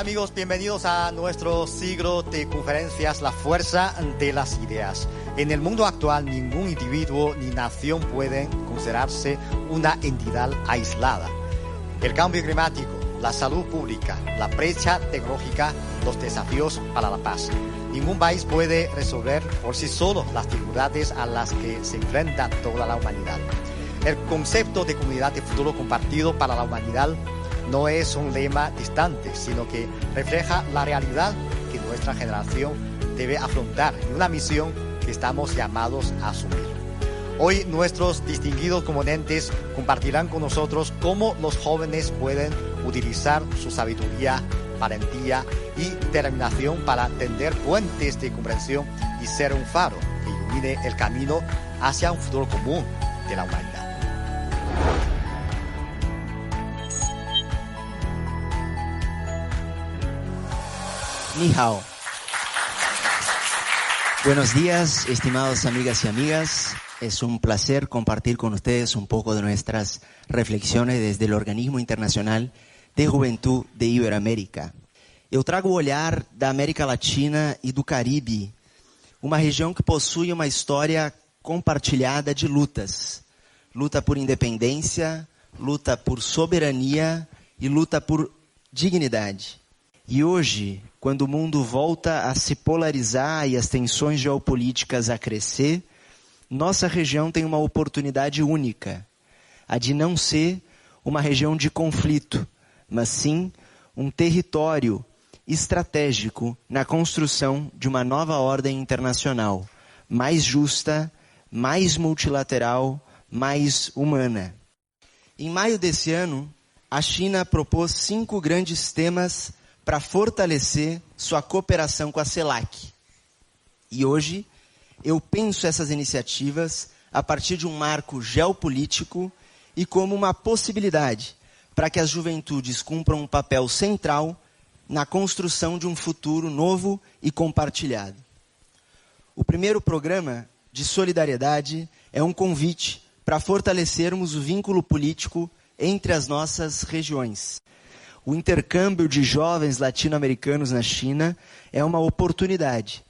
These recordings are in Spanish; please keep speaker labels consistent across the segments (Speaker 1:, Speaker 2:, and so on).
Speaker 1: amigos, bienvenidos a nuestro ciclo de conferencias La Fuerza de las Ideas. En el mundo actual, ningún individuo ni nación pueden considerarse una entidad aislada. El cambio climático, la salud pública, la brecha tecnológica, los desafíos para la paz. Ningún país puede resolver por sí solo las dificultades a las que se enfrenta toda la humanidad. El concepto de comunidad de futuro compartido para la humanidad no es un lema distante, sino que refleja la realidad que nuestra generación debe afrontar y una misión que estamos llamados a asumir. Hoy nuestros distinguidos componentes compartirán con nosotros cómo los jóvenes pueden utilizar su sabiduría, valentía y determinación para tender puentes de comprensión y ser un faro que ilumine el camino hacia un futuro común de la humanidad.
Speaker 2: 你好. Buenos días, estimados amigas y amigas. Es un placer compartir con ustedes un poco de nuestras reflexiones desde el Organismo Internacional de Juventud de Iberoamérica. Eu trago o olhar da América Latina e do Caribe, uma região que possui uma história compartilhada de lutas. Luta por independência, luta por soberania e luta por dignidade. E hoje, quando o mundo volta a se polarizar e as tensões geopolíticas a crescer, nossa região tem uma oportunidade única, a de não ser uma região de conflito, mas sim um território estratégico na construção de uma nova ordem internacional, mais justa, mais multilateral, mais humana. Em maio desse ano, a China propôs 5 grandes temas para fortalecer sua cooperação com a CELAC. E hoje, eu penso essas iniciativas a partir de um marco geopolítico e como uma possibilidade para que as juventudes cumpram um papel central na construção de um futuro novo e compartilhado. O primeiro programa de solidariedade é um convite para fortalecermos o vínculo político entre as nossas regiões. O intercâmbio de jovens latino-americanos na China é uma oportunidade,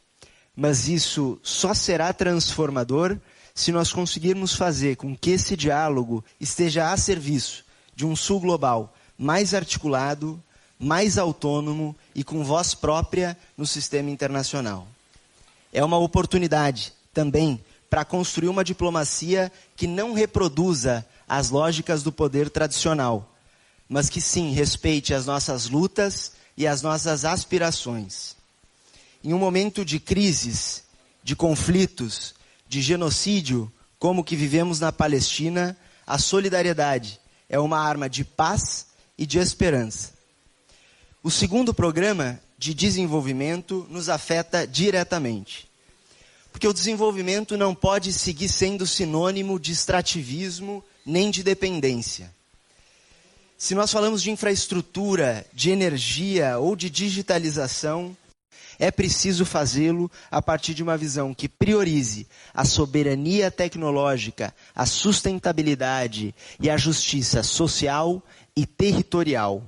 Speaker 2: mas isso só será transformador se nós conseguirmos fazer com que esse diálogo esteja a serviço de um sul global mais articulado, mais autônomo e com voz própria no sistema internacional. É uma oportunidade também para construir uma diplomacia que não reproduza as lógicas do poder tradicional, mas que sim respeite as nossas lutas e as nossas aspirações. Em um momento de crises, de conflitos, de genocídio, como o que vivemos na Palestina, a solidariedade é uma arma de paz e de esperança. O segundo programa de desenvolvimento nos afeta diretamente, porque o desenvolvimento não pode seguir sendo sinônimo de extrativismo nem de dependência. Se nós falamos de infraestrutura, de energia ou de digitalização, é preciso fazê-lo a partir de uma visão que priorize a soberania tecnológica, a sustentabilidade e a justiça social e territorial.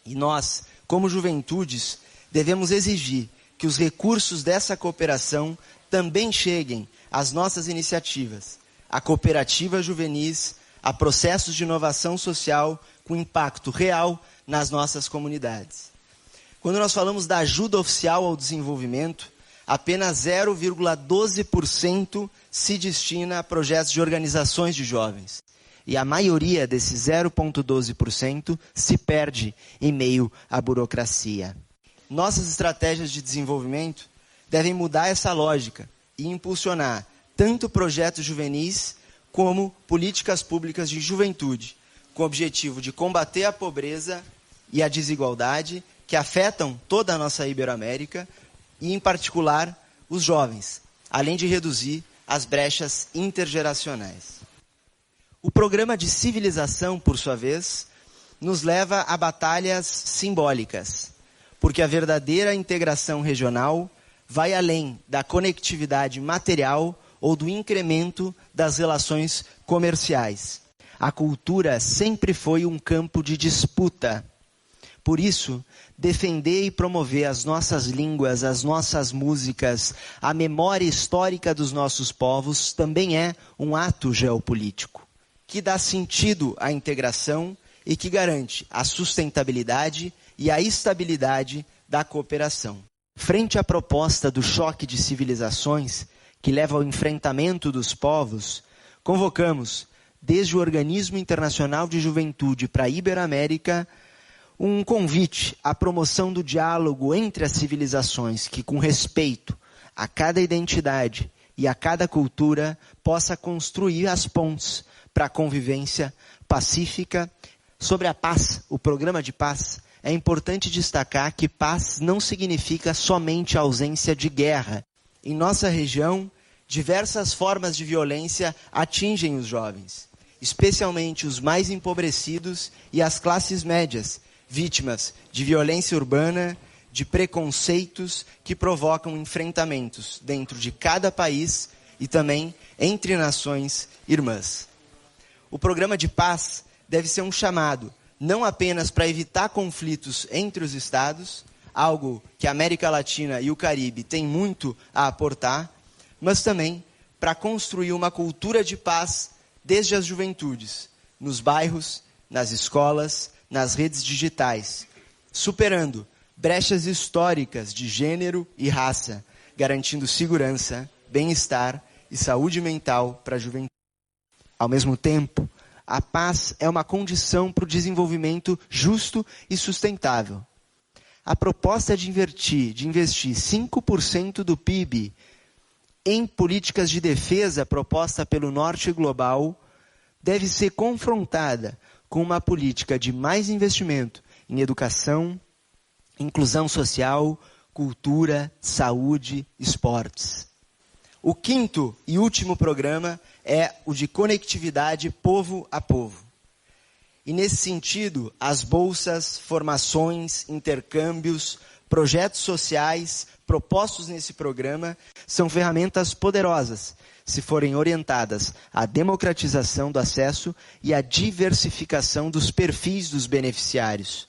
Speaker 2: E nós, como juventudes, devemos exigir que os recursos dessa cooperação também cheguem às nossas iniciativas, a cooperativas juvenis, a processos de inovação social com impacto real nas nossas comunidades. Quando nós falamos da ajuda oficial ao desenvolvimento, apenas 0,12% se destina a projetos de organizações de jovens. E a maioria desses 0,12% se perde em meio à burocracia. Nossas estratégias de desenvolvimento devem mudar essa lógica e impulsionar tanto projetos juvenis como políticas públicas de juventude, com o objetivo de combater a pobreza e a desigualdade que afetam toda a nossa Iberoamérica e, em particular, os jovens, além de reduzir as brechas intergeracionais. O programa de civilização, por sua vez, nos leva a batalhas simbólicas, porque a verdadeira integração regional vai além da conectividade material ou do incremento das relações comerciais. A cultura sempre foi um campo de disputa. Por isso, defender e promover as nossas línguas, as nossas músicas, a memória histórica dos nossos povos também é um ato geopolítico, que dá sentido à integração e que garante a sustentabilidade e a estabilidade da cooperação. Frente à proposta do choque de civilizações, que leva ao enfrentamento dos povos, convocamos, desde o Organismo Internacional de Juventude para a Iberoamérica, um convite à promoção do diálogo entre as civilizações, que com respeito a cada identidade e a cada cultura possa construir as pontes para a convivência pacífica. Sobre a paz, o programa de paz, é importante destacar que paz não significa somente a ausência de guerra. Em nossa região, diversas formas de violência atingem os jovens, especialmente os mais empobrecidos e as classes médias, vítimas de violência urbana, de preconceitos que provocam enfrentamentos dentro de cada país e também entre nações irmãs. O programa de paz deve ser um chamado, não apenas para evitar conflitos entre os estados, algo que a América Latina e o Caribe têm muito a aportar, mas também para construir uma cultura de paz desde as juventudes, nos bairros, nas escolas, nas redes digitais, superando brechas históricas de gênero e raça, garantindo segurança, bem-estar e saúde mental para a juventude. Ao mesmo tempo, a paz é uma condição para o desenvolvimento justo e sustentável. A proposta de investir 5% do PIB em políticas de defesa proposta pelo Norte Global deve ser confrontada com uma política de mais investimento em educação, inclusão social, cultura, saúde, esportes. O quinto e último programa é o de conectividade povo a povo. E nesse sentido, as bolsas, formações, intercâmbios, projetos sociais propostos nesse programa são ferramentas poderosas, se forem orientadas à democratização do acesso e à diversificação dos perfis dos beneficiários.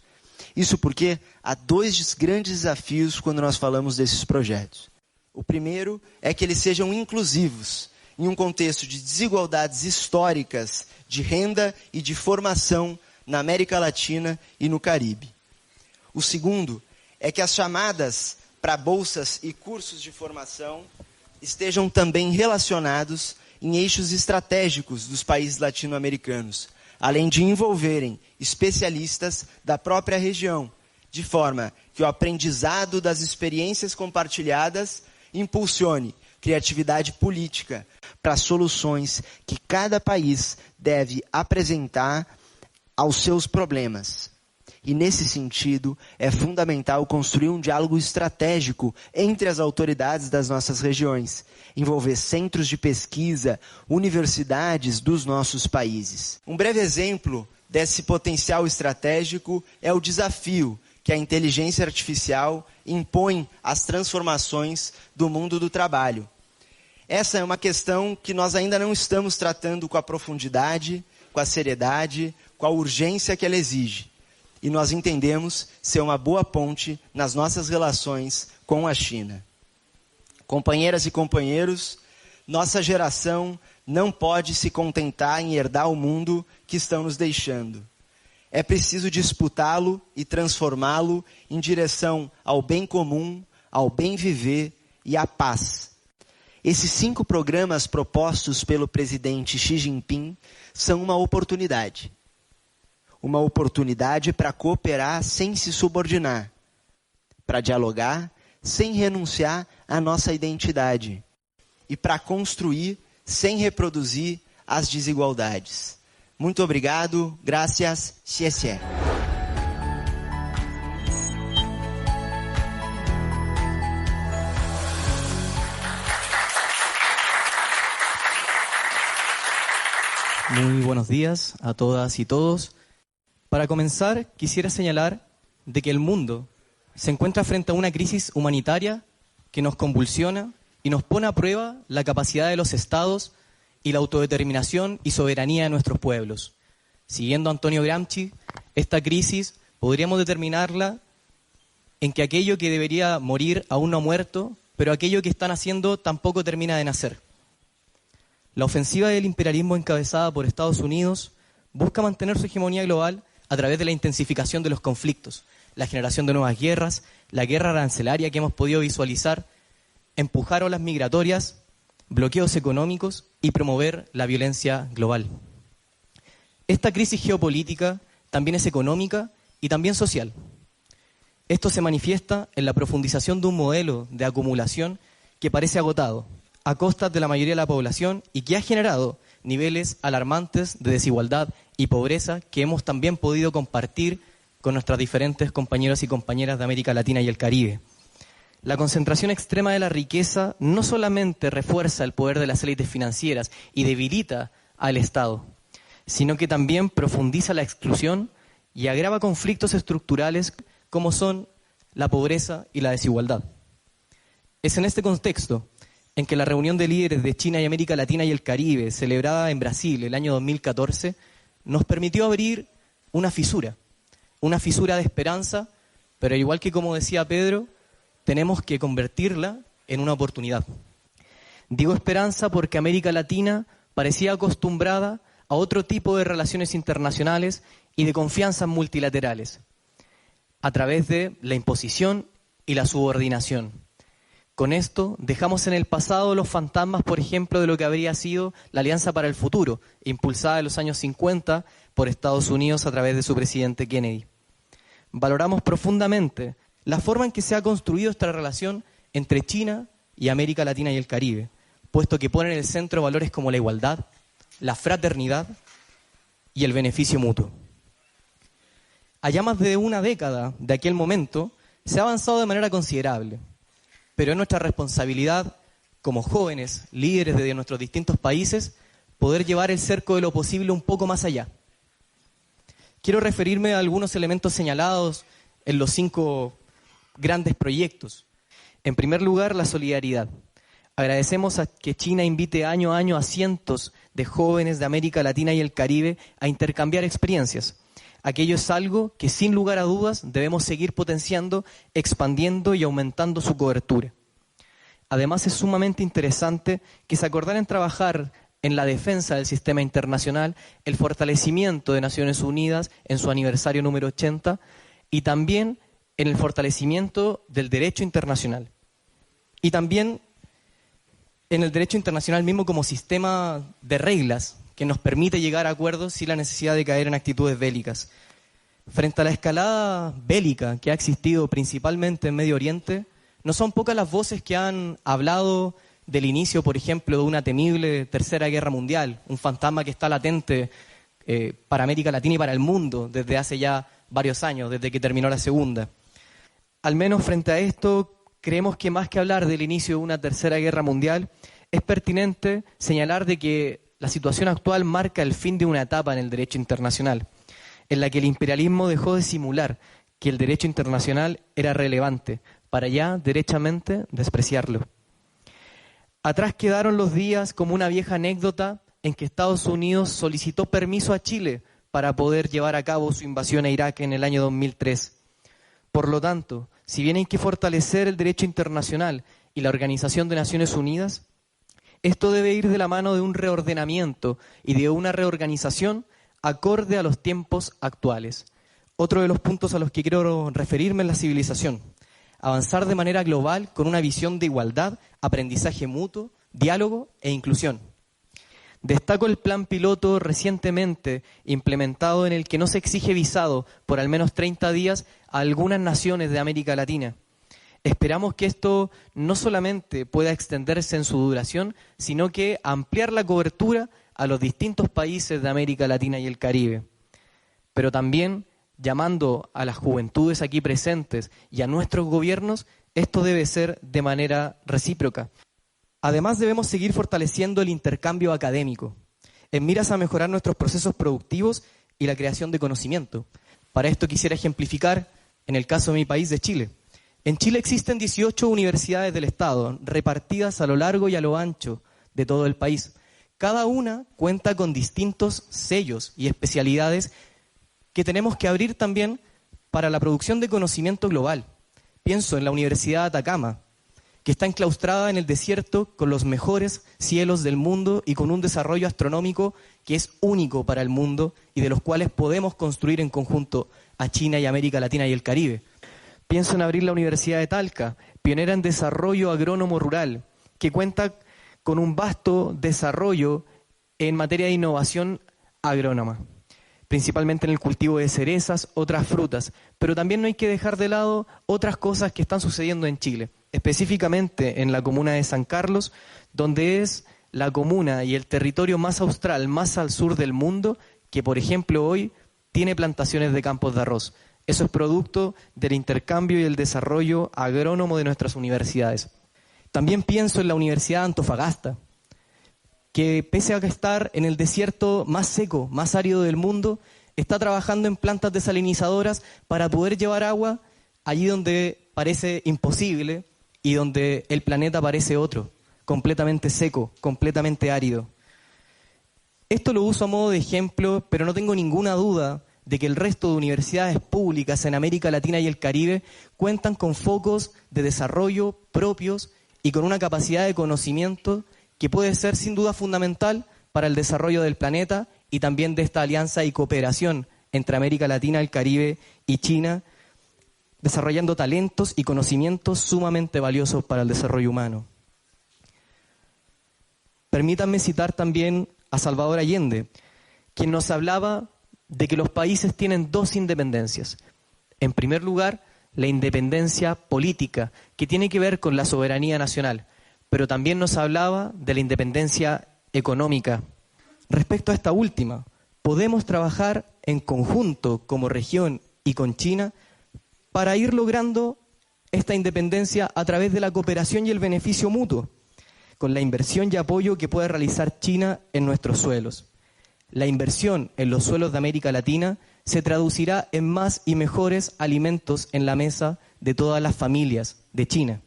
Speaker 2: Isso porque há dois grandes desafios quando nós falamos desses projetos. O primeiro é que eles sejam inclusivos, em um contexto de desigualdades históricas de renda e de formação na América Latina e no Caribe. O segundo é que as chamadas para bolsas e cursos de formação estejam também relacionados em eixos estratégicos dos países latino-americanos, além de envolverem especialistas da própria região, de forma que o aprendizado das experiências compartilhadas impulsione criatividade política para soluções que cada país deve apresentar aos seus problemas. E nesse sentido, é fundamental construir um diálogo estratégico entre as autoridades das nossas regiões, envolver centros de pesquisa, universidades dos nossos países. Um breve exemplo desse potencial estratégico é o desafio que a inteligência artificial impõe às transformações do mundo do trabalho. Essa é uma questão que nós ainda não estamos tratando com a profundidade, com a seriedade, com a urgência que ela exige. E nós entendemos ser uma boa ponte nas nossas relações com a China. Companheiras e companheiros, nossa geração não pode se contentar em herdar o mundo que estão nos deixando. É preciso disputá-lo e transformá-lo em direção ao bem comum, ao bem viver e à paz. Esses 5 programas propostos pelo presidente Xi Jinping são uma oportunidade. Uma oportunidade para cooperar sem se subordinar, para dialogar sem renunciar à nossa identidade e para construir sem reproduzir as desigualdades. Muito obrigado, gracias, xie.
Speaker 3: Muy buenos días a todas y todos. Para comenzar, quisiera señalar de que el mundo se encuentra frente a una crisis humanitaria que nos convulsiona y nos pone a prueba la capacidad de los estados y la autodeterminación y soberanía de nuestros pueblos. Siguiendo a Antonio Gramsci, esta crisis podríamos determinarla en que aquello que debería morir aún no ha muerto, pero aquello que están haciendo tampoco termina de nacer. La ofensiva del imperialismo encabezada por Estados Unidos busca mantener su hegemonía global a través de la intensificación de los conflictos, la generación de nuevas guerras, la guerra arancelaria que hemos podido visualizar, empujar olas migratorias, bloqueos económicos y promover la violencia global. Esta crisis geopolítica también es económica y también social. Esto se manifiesta en la profundización de un modelo de acumulación que parece agotado, a costas de la mayoría de la población y que ha generado niveles alarmantes de desigualdad y pobreza que hemos también podido compartir con nuestras diferentes compañeros y compañeras de América Latina y el Caribe. La concentración extrema de la riqueza no solamente refuerza el poder de las élites financieras y debilita al Estado, sino que también profundiza la exclusión y agrava conflictos estructurales como son la pobreza y la desigualdad. Es en este contexto en que la reunión de líderes de China y América Latina y el Caribe, celebrada en Brasil el año 2014, nos permitió abrir una fisura de esperanza, pero igual que como decía Pedro, tenemos que convertirla en una oportunidad. Digo esperanza porque América Latina parecía acostumbrada a otro tipo de relaciones internacionales y de confianzas multilaterales, a través de la imposición y la subordinación. Con esto dejamos en el pasado los fantasmas, por ejemplo, de lo que habría sido la Alianza para el Futuro, impulsada en los años 50 por Estados Unidos a través de su presidente Kennedy. Valoramos profundamente la forma en que se ha construido esta relación entre China y América Latina y el Caribe, puesto que pone en el centro valores como la igualdad, la fraternidad y el beneficio mutuo. Allá más de una década de aquel momento se ha avanzado de manera considerable, pero es nuestra responsabilidad como jóvenes, líderes de nuestros distintos países, poder llevar el cerco de lo posible un poco más allá. Quiero referirme a algunos elementos señalados en los 5 grandes proyectos. En primer lugar, la solidaridad. Agradecemos a que China invite año a año a cientos de jóvenes de América Latina y el Caribe a intercambiar experiencias. Aquello es algo que sin lugar a dudas debemos seguir potenciando, expandiendo y aumentando su cobertura. Además es sumamente interesante que se acordaran trabajar en la defensa del sistema internacional, el fortalecimiento de Naciones Unidas en su aniversario número 80 y también en el fortalecimiento del derecho internacional. Y también en el derecho internacional mismo como sistema de reglas que nos permite llegar a acuerdos sin la necesidad de caer en actitudes bélicas. Frente a la escalada bélica que ha existido principalmente en Medio Oriente, no son pocas las voces que han hablado del inicio, por ejemplo, de una temible tercera guerra mundial, un fantasma que está latente para América Latina y para el mundo desde hace ya varios años, desde que terminó la segunda. Al menos frente a esto, creemos que más que hablar del inicio de una tercera guerra mundial, es pertinente señalar de que la situación actual marca el fin de una etapa en el derecho internacional, en la que el imperialismo dejó de simular que el derecho internacional era relevante, para ya derechamente despreciarlo. Atrás quedaron los días como una vieja anécdota en que Estados Unidos solicitó permiso a Chile para poder llevar a cabo su invasión a Irak en el año 2003. Por lo tanto, si bien hay que fortalecer el derecho internacional y la Organización de Naciones Unidas, esto debe ir de la mano de un reordenamiento y de una reorganización acorde a los tiempos actuales. Otro de los puntos a los que quiero referirme es la civilización. Avanzar de manera global con una visión de igualdad, aprendizaje mutuo, diálogo e inclusión. Destaco el plan piloto recientemente implementado en el que no se exige visado por al menos 30 días a algunas naciones de América Latina. Esperamos que esto no solamente pueda extenderse en su duración, sino que ampliar la cobertura a los distintos países de América Latina y el Caribe. Pero también, llamando a las juventudes aquí presentes y a nuestros gobiernos, esto debe ser de manera recíproca. Además, debemos seguir fortaleciendo el intercambio académico, en miras a mejorar nuestros procesos productivos y la creación de conocimiento. Para esto quisiera ejemplificar en el caso de mi país, de Chile. En Chile existen 18 universidades del Estado, repartidas a lo largo y a lo ancho de todo el país. Cada una cuenta con distintos sellos y especialidades que tenemos que abrir también para la producción de conocimiento global. Pienso en la Universidad de Atacama, que está enclaustrada en el desierto con los mejores cielos del mundo y con un desarrollo astronómico que es único para el mundo y de los cuales podemos construir en conjunto a China y América Latina y el Caribe. Pienso en abrir la Universidad de Talca, pionera en desarrollo agrónomo rural, que cuenta con un vasto desarrollo en materia de innovación agrónoma, principalmente en el cultivo de cerezas, otras frutas, pero también no hay que dejar de lado otras cosas que están sucediendo en Chile, específicamente en la comuna de San Carlos, donde es la comuna y el territorio más austral, más al sur del mundo, que por ejemplo hoy tiene plantaciones de campos de arroz. Eso es producto del intercambio y el desarrollo agrónomo de nuestras universidades. También pienso en la Universidad de Antofagasta, que pese a estar en el desierto más seco, más árido del mundo, está trabajando en plantas desalinizadoras para poder llevar agua allí donde parece imposible y donde el planeta parece otro, completamente seco, completamente árido. Esto lo uso a modo de ejemplo, pero no tengo ninguna duda de que el resto de universidades públicas en América Latina y el Caribe cuentan con focos de desarrollo propios y con una capacidad de conocimiento que puede ser sin duda fundamental para el desarrollo del planeta y también de esta alianza y cooperación entre América Latina, el Caribe y China, desarrollando talentos y conocimientos sumamente valiosos para el desarrollo humano. Permítanme citar también a Salvador Allende, quien nos hablaba de que los países tienen dos independencias. En primer lugar, la independencia política, que tiene que ver con la soberanía nacional, pero también nos hablaba de la independencia económica. Respecto a esta última, podemos trabajar en conjunto como región y con China para ir logrando esta independencia a través de la cooperación y el beneficio mutuo, con la inversión y apoyo que puede realizar China en nuestros suelos. La inversión en los suelos de América Latina se traducirá en más y mejores alimentos en la mesa de todas las familias de China.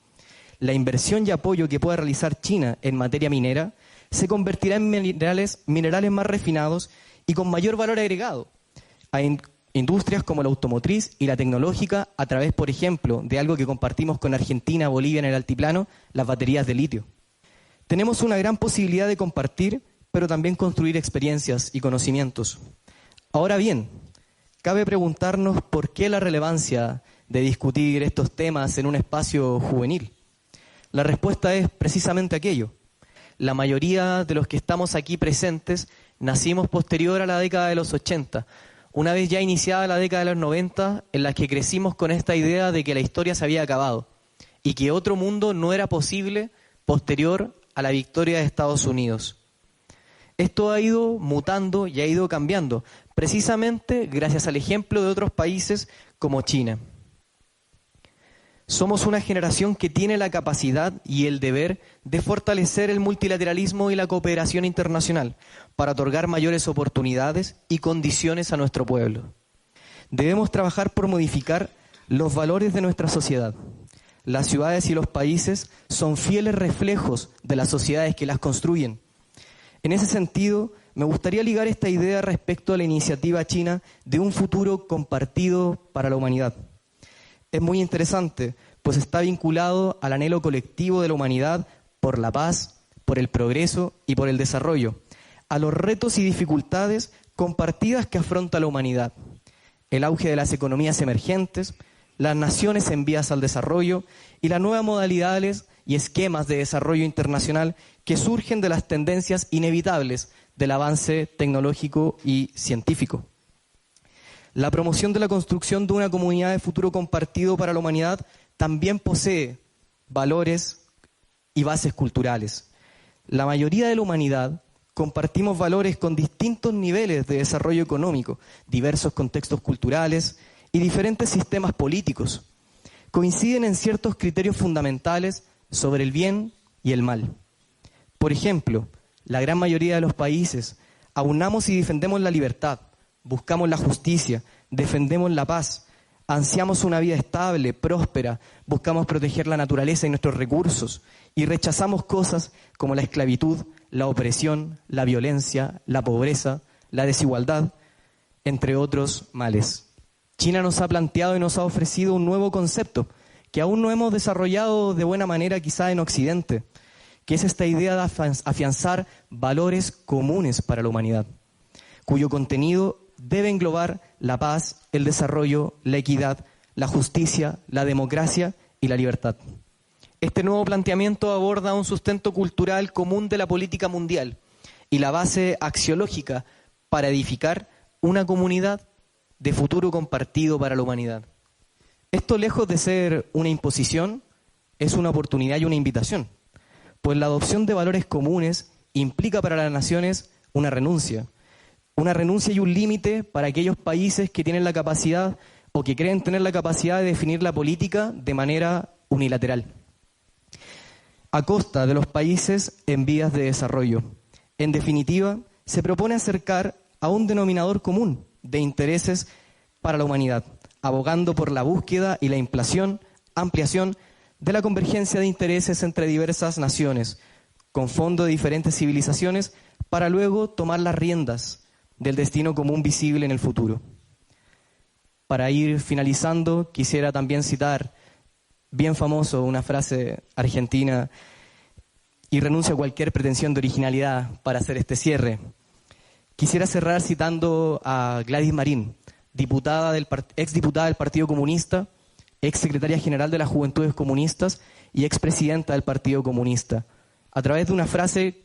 Speaker 3: La inversión y apoyo que pueda realizar China en materia minera se convertirá en minerales más refinados y con mayor valor agregado a industrias como la automotriz y la tecnológica a través, por ejemplo, de algo que compartimos con Argentina, Bolivia en el altiplano, las baterías de litio. Tenemos una gran posibilidad de compartir, pero también construir experiencias y conocimientos. Ahora bien, cabe preguntarnos por qué la relevancia de discutir estos temas en un espacio juvenil. La respuesta es precisamente aquello. La mayoría de los que estamos aquí presentes nacimos posterior a la década de los 80, una vez ya iniciada la década de los 90, en la que crecimos con esta idea de que la historia se había acabado y que otro mundo no era posible posterior a la victoria de Estados Unidos. Esto ha ido mutando y ha ido cambiando, precisamente gracias al ejemplo de otros países como China. Somos una generación que tiene la capacidad y el deber de fortalecer el multilateralismo y la cooperación internacional para otorgar mayores oportunidades y condiciones a nuestro pueblo. Debemos trabajar por modificar los valores de nuestra sociedad. Las ciudades y los países son fieles reflejos de las sociedades que las construyen. En ese sentido, me gustaría ligar esta idea respecto a la iniciativa china de un futuro compartido para la humanidad. Es muy interesante, pues está vinculado al anhelo colectivo de la humanidad por la paz, por el progreso y por el desarrollo, a los retos y dificultades compartidas que afronta la humanidad, el auge de las economías emergentes, las naciones en vías al desarrollo y las nuevas modalidades y esquemas de desarrollo internacional que surgen de las tendencias inevitables del avance tecnológico y científico. La promoción de la construcción de una comunidad de futuro compartido para la humanidad también posee valores y bases culturales. La mayoría de la humanidad compartimos valores con distintos niveles de desarrollo económico, diversos contextos culturales y diferentes sistemas políticos. Coinciden en ciertos criterios fundamentales sobre el bien y el mal. Por ejemplo, la gran mayoría de los países aunamos y defendemos la libertad, buscamos la justicia, defendemos la paz, ansiamos una vida estable, próspera, buscamos proteger la naturaleza y nuestros recursos y rechazamos cosas como la esclavitud, la opresión, la violencia, la pobreza, la desigualdad, entre otros males. China nos ha planteado y nos ha ofrecido un nuevo concepto que aún no hemos desarrollado de buena manera quizá en Occidente, que es esta idea de afianzar valores comunes para la humanidad, cuyo contenido debe englobar la paz, el desarrollo, la equidad, la justicia, la democracia y la libertad. Este nuevo planteamiento aborda un sustento cultural común de la política mundial y la base axiológica para edificar una comunidad de futuro compartido para la humanidad. Esto, lejos de ser una imposición, es una oportunidad y una invitación, pues la adopción de valores comunes implica para las naciones una renuncia y un límite para aquellos países que tienen la capacidad o que creen tener la capacidad de definir la política de manera unilateral, a costa de los países en vías de desarrollo. En definitiva, se propone acercar a un denominador común de intereses para la humanidad, abogando por la búsqueda y la ampliación de la convergencia de intereses entre diversas naciones, con fondo de diferentes civilizaciones, para luego tomar las riendas del destino común visible en el futuro. Para ir finalizando, quisiera también citar, bien famoso, una frase argentina, y renuncio a cualquier pretensión de originalidad para hacer este cierre. Quisiera cerrar citando a Gladys Marín, exdiputada del Partido Comunista, exsecretaria general de las Juventudes Comunistas y expresidenta del Partido Comunista, a través de una frase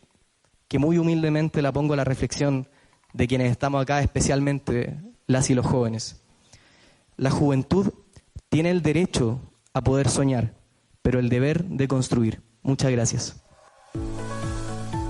Speaker 3: que muy humildemente la pongo a la reflexión de quienes estamos acá, especialmente las y los jóvenes. La juventud tiene el derecho a poder soñar, pero el deber de construir. Muchas gracias.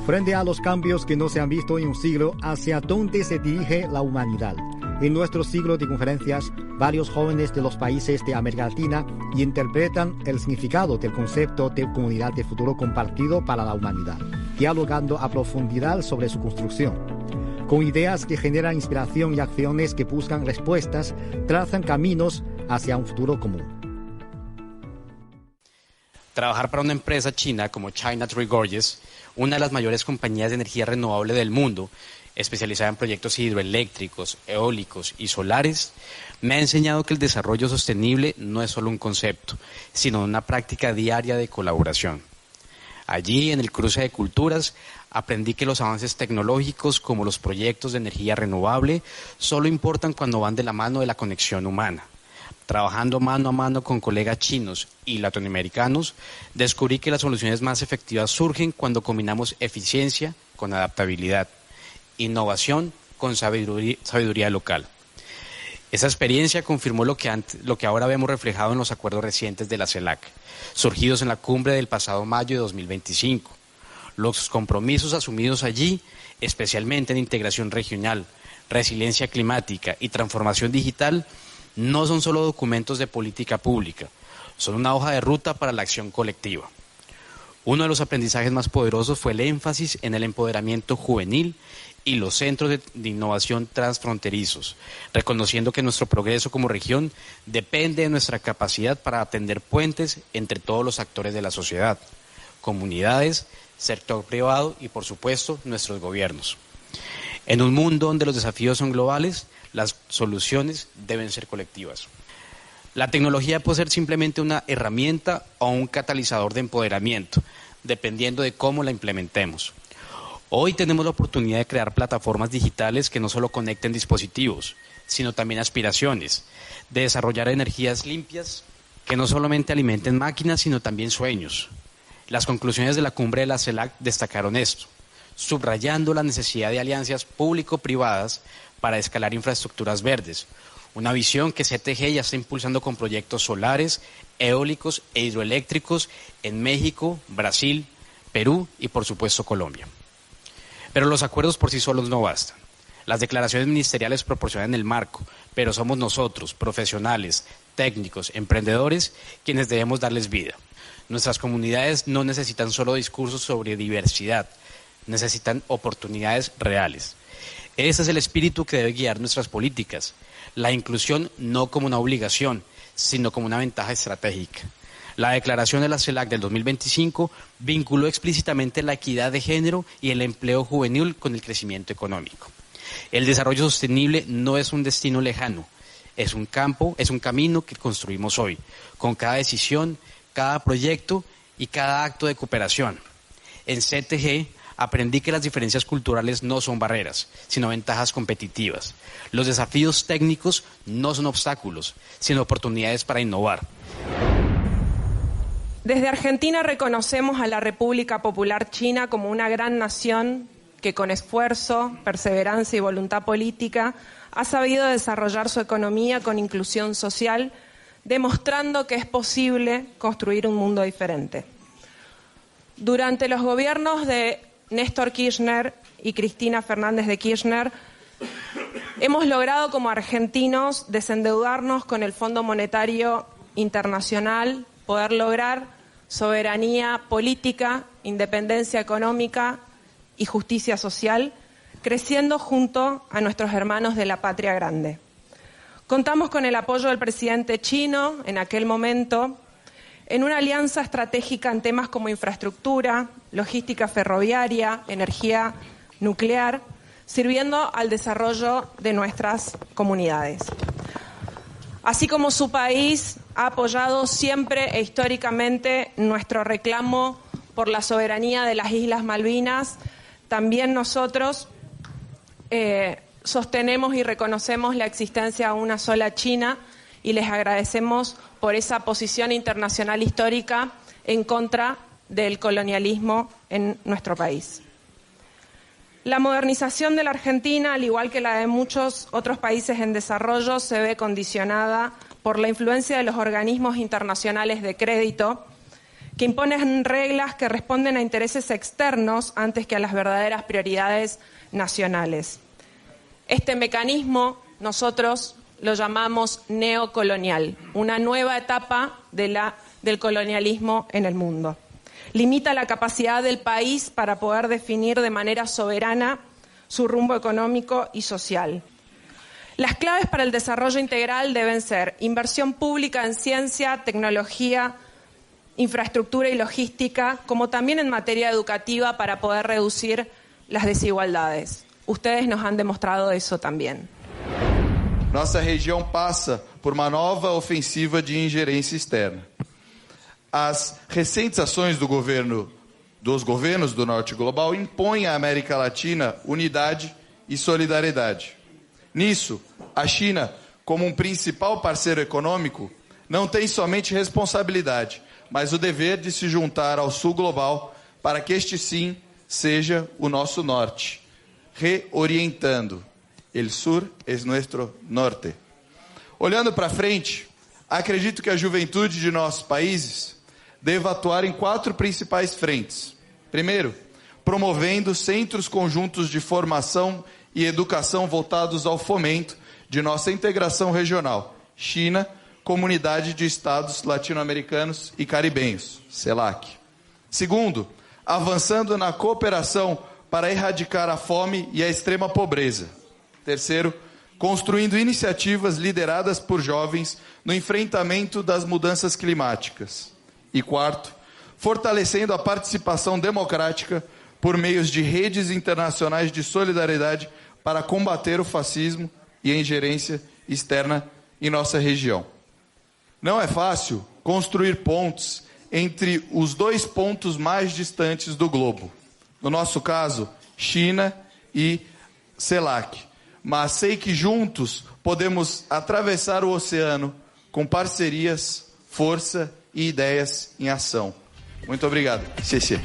Speaker 1: Frente a los cambios que no se han visto en un siglo, ¿hacia dónde se dirige la humanidad? En nuestro siglo de conferencias, varios jóvenes de los países de América Latina interpretan el significado del concepto de comunidad de futuro compartido para la humanidad, dialogando a profundidad sobre su construcción. Con ideas que generan inspiración y acciones que buscan respuestas, trazan caminos hacia un futuro común.
Speaker 4: Trabajar para una empresa china como China Three Gorges, una de las mayores compañías de energía renovable del mundo, especializada en proyectos hidroeléctricos, eólicos y solares, me ha enseñado que el desarrollo sostenible no es solo un concepto, sino una práctica diaria de colaboración. Allí, en el cruce de culturas, aprendí que los avances tecnológicos, como los proyectos de energía renovable, solo importan cuando van de la mano de la conexión humana. Trabajando mano a mano con colegas chinos y latinoamericanos, descubrí que las soluciones más efectivas surgen cuando combinamos eficiencia con adaptabilidad, innovación con sabiduría local. Esa experiencia confirmó lo que ahora vemos reflejado en los acuerdos recientes de la CELAC, surgidos en la cumbre del pasado mayo de 2025. Los compromisos asumidos allí, especialmente en integración regional, resiliencia climática y transformación digital, no son solo documentos de política pública, son una hoja de ruta para la acción colectiva. Uno de los aprendizajes más poderosos fue el énfasis en el empoderamiento juvenil y los centros de innovación transfronterizos, reconociendo que nuestro progreso como región depende de nuestra capacidad para tender puentes entre todos los actores de la sociedad, comunidades, sector privado y, por supuesto, nuestros gobiernos. En un mundo donde los desafíos son globales, las soluciones deben ser colectivas. La tecnología puede ser simplemente una herramienta o un catalizador de empoderamiento, dependiendo de cómo la implementemos. Hoy tenemos la oportunidad de crear plataformas digitales que no solo conecten dispositivos, sino también aspiraciones, de desarrollar energías limpias que no solamente alimenten máquinas, sino también sueños. Las conclusiones de la cumbre de la CELAC destacaron esto, subrayando la necesidad de alianzas público-privadas para escalar infraestructuras verdes, una visión que CTG ya está impulsando con proyectos solares, eólicos e hidroeléctricos en México, Brasil, Perú y por supuesto Colombia. Pero los acuerdos por sí solos no bastan. Las declaraciones ministeriales proporcionan el marco, pero somos nosotros, profesionales, técnicos, emprendedores, quienes debemos darles vida. Nuestras comunidades no necesitan solo discursos sobre diversidad, necesitan oportunidades reales. Ese es el espíritu que debe guiar nuestras políticas. La inclusión no como una obligación, sino como una ventaja estratégica. La declaración de la CELAC del 2025 vinculó explícitamente la equidad de género y el empleo juvenil con el crecimiento económico. El desarrollo sostenible no es un destino lejano, es un camino que construimos hoy, con cada decisión, cada proyecto y cada acto de cooperación. En CTG aprendí que las diferencias culturales no son barreras, sino ventajas competitivas. Los desafíos técnicos no son obstáculos, sino oportunidades para innovar.
Speaker 5: Desde Argentina reconocemos a la República Popular China como una gran nación que con esfuerzo, perseverancia y voluntad política ha sabido desarrollar su economía con inclusión social, demostrando que es posible construir un mundo diferente. Durante los gobiernos de Néstor Kirchner y Cristina Fernández de Kirchner, hemos logrado como argentinos desendeudarnos con el Fondo Monetario Internacional, poder lograr soberanía política, independencia económica y justicia social, creciendo junto a nuestros hermanos de la patria grande. Contamos con el apoyo del presidente chino en aquel momento, en una alianza estratégica en temas como infraestructura, logística ferroviaria, energía nuclear, sirviendo al desarrollo de nuestras comunidades. Así como su país ha apoyado siempre e históricamente nuestro reclamo por la soberanía de las Islas Malvinas, también nosotros sostenemos y reconocemos la existencia de una sola China y les agradecemos por esa posición internacional histórica en contra del colonialismo en nuestro país. La modernización de la Argentina, al igual que la de muchos otros países en desarrollo, se ve condicionada por la influencia de los organismos internacionales de crédito, que imponen reglas que responden a intereses externos antes que a las verdaderas prioridades nacionales. Este mecanismo nosotros lo llamamos neocolonial, una nueva etapa del colonialismo en el mundo. Limita la capacidad del país para poder definir de manera soberana su rumbo económico y social. Las claves para el desarrollo integral deben ser inversión pública en ciencia, tecnología, infraestructura y logística, como también en materia educativa para poder reducir las desigualdades. Ustedes nos han demostrado eso también.
Speaker 6: Nossa região passa por uma nova ofensiva de ingerência externa. As recentes ações dos governos do Norte Global impõem à América Latina unidade e solidariedade. Nisso, a China, como principal parceiro econômico, não tem somente responsabilidade, mas o dever de se juntar ao Sul Global para que este sim seja o nosso norte, reorientando. El sur es nuestro norte. Olhando para frente, acredito que a juventude de nossos países deva atuar em 4 principais frentes. Primeiro, promovendo centros conjuntos de formação e educação voltados ao fomento de nossa integração regional. China, Comunidade de Estados Latino-Americanos e Caribenhos, CELAC. Segundo, avançando na cooperação para erradicar a fome e a extrema pobreza. Terceiro, construindo iniciativas lideradas por jovens no enfrentamento das mudanças climáticas. E quarto, fortalecendo a participação democrática por meios de redes internacionais de solidariedade para combater o fascismo e a ingerência externa em nossa região. Não é fácil construir pontes entre os 2 pontos mais distantes do globo. No nosso caso, China e CELAC. Mas sei que juntos podemos atravessar o oceano com parcerias, força e ideias em ação. Muito obrigado. Xexê.